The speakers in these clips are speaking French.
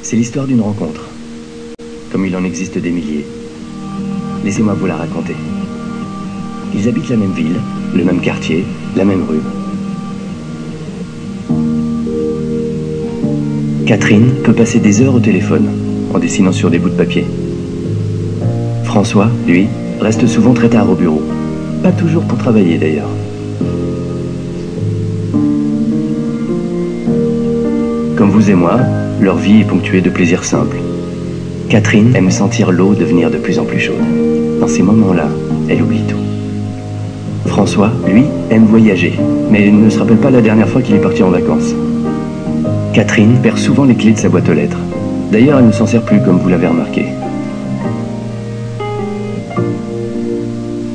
C'est l'histoire d'une rencontre, comme il en existe des milliers. Laissez-moi vous la raconter. Ils habitent la même ville, le même quartier, la même rue. Catherine peut passer des heures au téléphone, en dessinant sur des bouts de papier. François, lui, reste souvent très tard au bureau. Pas toujours pour travailler d'ailleurs. Comme vous et moi, leur vie est ponctuée de plaisirs simples. Catherine aime sentir l'eau devenir de plus en plus chaude. Dans ces moments-là, elle oublie tout. François, lui, aime voyager, mais ne se rappelle pas la dernière fois qu'il est parti en vacances. Catherine perd souvent les clés de sa boîte aux lettres. D'ailleurs, elle ne s'en sert plus, comme vous l'avez remarqué.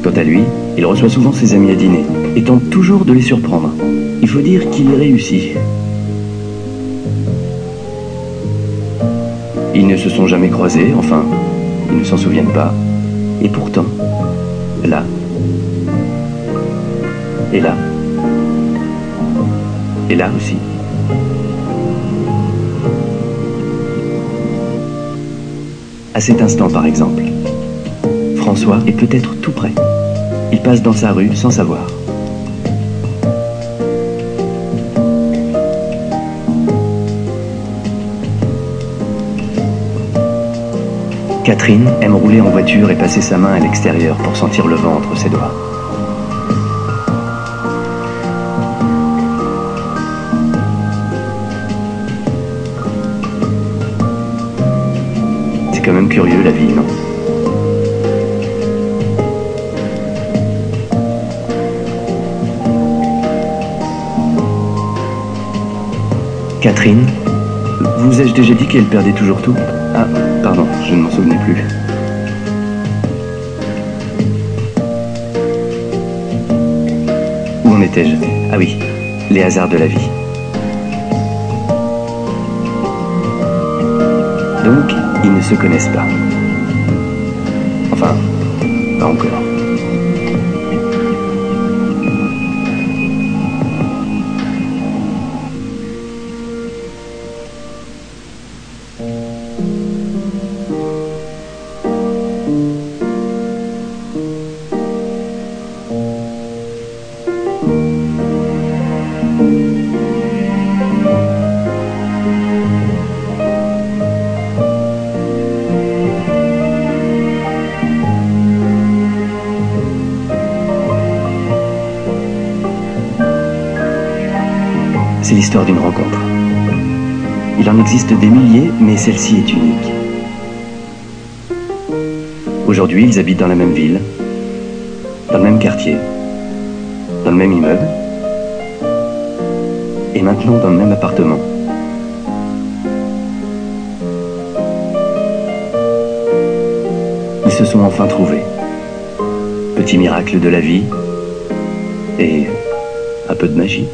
Quant à lui, il reçoit souvent ses amis à dîner, et tente toujours de les surprendre. Il faut dire qu'il y réussit. Ils ne se sont jamais croisés, enfin, ils ne s'en souviennent pas. Et pourtant, là, et là, et là aussi. À cet instant, par exemple, François est peut-être tout près. Il passe dans sa rue sans savoir. Catherine aime rouler en voiture et passer sa main à l'extérieur pour sentir le vent entre ses doigts. C'est quand même curieux la vie, non? Catherine, vous ai-je déjà dit qu'elle perdait toujours tout? Ah, pardon, je ne m'en souvenais plus. Où en étais-je? Ah oui, les hasards de la vie. Donc, ils ne se connaissent pas. Enfin, pas encore. C'est l'histoire d'une rencontre. Il en existe des milliers, mais celle-ci est unique. Aujourd'hui, ils habitent dans la même ville, dans le même quartier, dans le même immeuble, et maintenant dans le même appartement. Ils se sont enfin trouvés. Petit miracle de la vie, et un peu de magie.